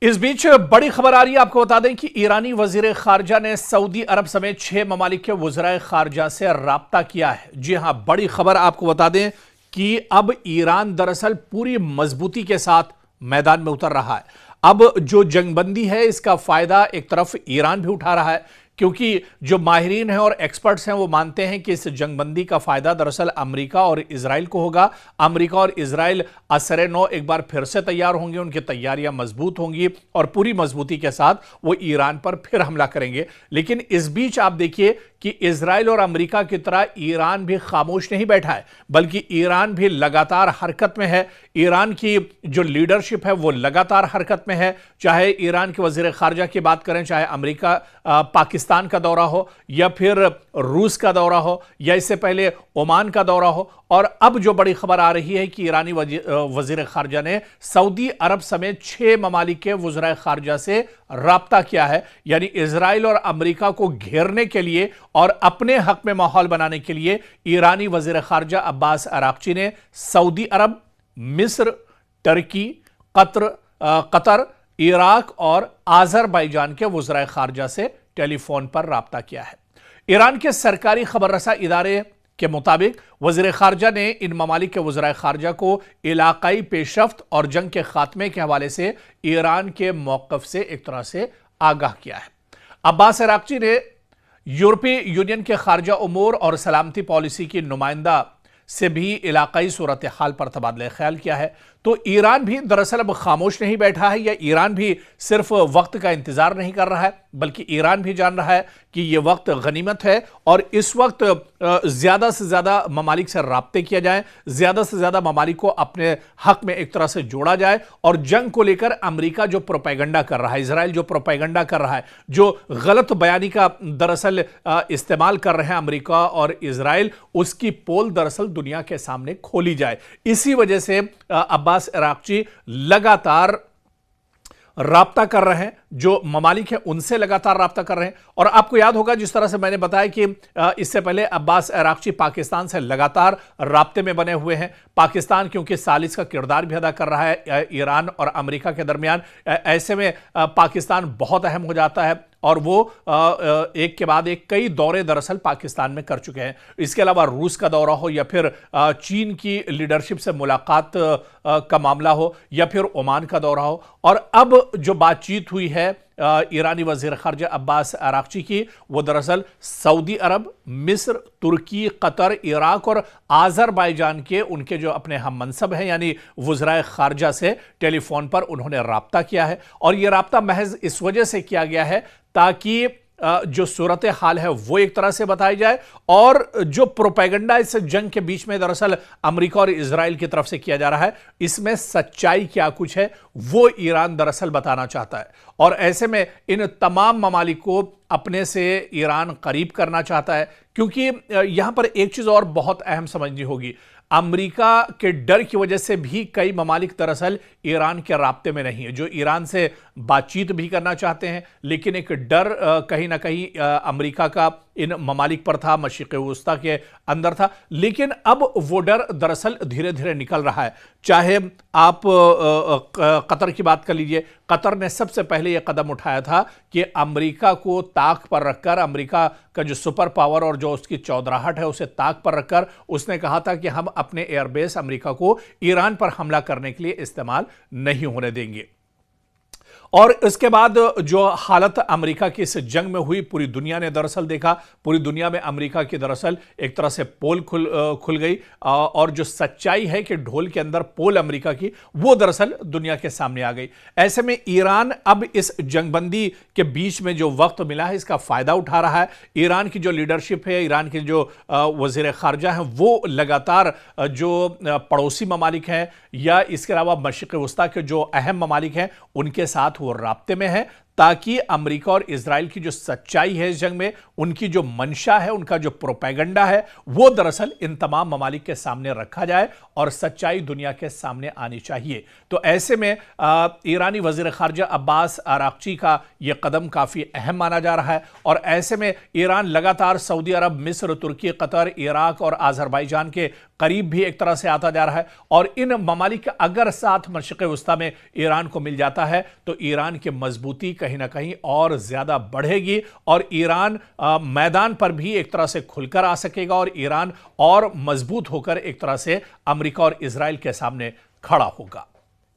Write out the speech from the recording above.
इस बीच बड़ी खबर आ रही है। आपको बता दें कि ईरानी वजीर खारजा ने सऊदी अरब समेत 6 ममालिक के वज़राए खारजा से राब्ता किया है। जी हां, बड़ी खबर आपको बता दें कि अब ईरान दरअसल पूरी मजबूती के साथ मैदान में उतर रहा है। अब जो जंगबंदी है इसका फायदा एक तरफ ईरान भी उठा रहा है, क्योंकि जो माहिरीन हैं और एक्सपर्ट्स हैं वो मानते हैं कि इस जंगबंदी का फायदा दरअसल अमेरिका और इजराइल को होगा। अमेरिका और इजराइल असरे नौ एक बार फिर से तैयार होंगे, उनकी तैयारियां मजबूत होंगी और पूरी मजबूती के साथ वो ईरान पर फिर हमला करेंगे। लेकिन इस बीच आप देखिए कि इजराइल और अमेरिका की तरह ईरान भी खामोश नहीं बैठा है, बल्कि ईरान भी लगातार हरकत में है। ईरान की जो लीडरशिप है वो लगातार हरकत में है। चाहे ईरान के वजीर खारजा की बात करें, चाहे अमेरिका पाकिस्तान का दौरा हो या फिर रूस का दौरा हो या इससे पहले ओमान का दौरा हो। और अब जो बड़ी खबर आ रही है कि ईरानी वजीर खारजा ने सऊदी अरब समेत 6 ममालिक के वज़राए खारजा से राब्ता किया है, यानी इजराइल और अमेरिका को घेरने के लिए और अपने हक में माहौल बनाने के लिए ईरानी वजीर खारजा अब्बास अराक्ची ने सऊदी अरब, मिस्र, टर्की, कतर, इराक और आज़रबाईजान के वज़राए खारजा से टेलीफोन पर राब्ता किया है। ईरान के सरकारी खबर रसा इदारे के मुताबिक वज़ीर खारजा ने इन ममालिक के वज़राए खारजा को इलाकाई पेशरफ्त और जंग के खात्मे के हवाले से ईरान के मौक़िफ़ से एक तरह से आगाह किया है। अब्बास अराक्ची ने यूरोपीय यूनियन के खारजा उमूर और सलामती पॉलिसी की नुमाइंदा से भी इलाकाई सूरत हाल पर तबादला ख्याल किया है। तो ईरान भी दरअसल अब खामोश नहीं बैठा है, या ईरान भी सिर्फ वक्त का इंतजार नहीं कर रहा है, बल्कि ईरान भी जान रहा है कि यह वक्त गनीमत है और इस वक्त ज्यादा से ज्यादा ममालिक से राब्ते किया जाए, ज्यादा से ज्यादा ममालिक को अपने हक में एक तरह से जोड़ा जाए। और जंग को लेकर अमेरिका जो प्रोपेगेंडा कर रहा है, इजराइल जो प्रोपेगेंडा कर रहा है, जो गलत बयानी का दरअसल इस्तेमाल कर रहे हैं अमेरिका और इजराइल, उसकी पोल दरअसल दुनिया के सामने खोली जाए। इसी वजह से अब्बास अराक्ची लगातार राब्ता कर रहे हैं, जो ममालिक है उनसे लगातार राब्ता कर रहे हैं। और आपको याद होगा जिस तरह से मैंने बताया कि इससे पहले अब्बास अराक्ची पाकिस्तान से लगातार राब्ते में बने हुए हैं। पाकिस्तान क्योंकि सालिस का किरदार भी अदा कर रहा है ईरान और अमेरिका के दरमियान, ऐसे में पाकिस्तान बहुत अहम हो जाता है और वो एक के बाद एक कई दौरे दरअसल पाकिस्तान में कर चुके हैं। इसके अलावा रूस का दौरा हो या फिर चीन की लीडरशिप से मुलाकात का मामला हो या फिर ओमान का दौरा हो। और अब जो बातचीत हुई है ईरानी वजीर खारजा अब्बास अराक्ची की, वो दरअसल सऊदी अरब, मिस्र, तुर्की, कतर, इराक और आज़रबाईजान के उनके जो अपने हम मनसब हैं यानी वज़राए खारजा से टेलीफोन पर उन्होंने राब्ता किया है। और यह राब्ता महज इस वजह से किया गया है ताकि जो सूरत हाल है वो एक तरह से बताई जाए और जो प्रोपेगेंडा इस जंग के बीच में दरअसल अमेरिका और इजराइल की तरफ से किया जा रहा है, इसमें सच्चाई क्या कुछ है वो ईरान दरअसल बताना चाहता है। और ऐसे में इन तमाम ममालिक को अपने से ईरान करीब करना चाहता है, क्योंकि यहां पर एक चीज और बहुत अहम समझनी होगी। अमेरिका के डर की वजह से भी कई ममालिक दरअसल ईरान के राब्ते में नहीं है, जो ईरान से बातचीत भी करना चाहते हैं, लेकिन एक डर कहीं ना कहीं अमेरिका का इन ममालिक पर था, मशरिक़ वुस्ता के अंदर था। लेकिन अब वो डर दरअसल धीरे धीरे निकल रहा है। चाहे आप कतर की बात कर लीजिए, कतर ने सबसे पहले यह कदम उठाया था कि अमेरिका को ताक पर रखकर, अमेरिका का जो सुपर पावर और जो उसकी चौधराहट है उसे ताक पर रखकर उसने कहा था कि हम अपने एयरबेस अमेरिका को ईरान पर हमला करने के लिए इस्तेमाल नहीं होने देंगे। और इसके बाद जो हालत अमेरिका की इस जंग में हुई, पूरी दुनिया ने दरअसल देखा। पूरी दुनिया में अमेरिका की दरअसल एक तरह से पोल खुल गई और जो सच्चाई है कि ढोल के अंदर पोल अमेरिका की, वो दरअसल दुनिया के सामने आ गई। ऐसे में ईरान अब इस जंगबंदी के बीच में जो वक्त मिला है इसका फायदा उठा रहा है। ईरान की जो लीडरशिप है, ईरान के जो वजीर खारजा हैं, वो लगातार जो पड़ोसी ममालिक हैं या इसके अलावा मशरिक़ वुस्ता के जो अहम ममालिक हैं उनके साथ वो राब्ते में है, ताकि अमेरिका और इजराइल की जो सच्चाई है इस जंग में, उनकी जो मंशा है, उनका जो प्रोपेगेंडा है, वो दरअसल इन तमाम ममालिक के सामने रखा जाए और सच्चाई दुनिया के सामने आनी चाहिए। तो ऐसे में ईरानी वजीर खारजा अब्बास अराक्ची का यह कदम काफी अहम माना जा रहा है। और ऐसे में ईरान लगातार सऊदी अरब, मिस्र, तुर्की, कतर, इराक और आज़रबाईजान के करीब भी एक तरह से आता जा रहा है। और इन ममालिक अगर साथ मशरिक़ वस्ता में ईरान को मिल जाता है तो ईरान की मजबूती कहीं ना कहीं और ज्यादा बढ़ेगी और ईरान मैदान पर भी एक तरह से खुलकर आ सकेगा और ईरान और मजबूत होकर एक तरह से अमेरिका और इजराइल के सामने खड़ा होगा।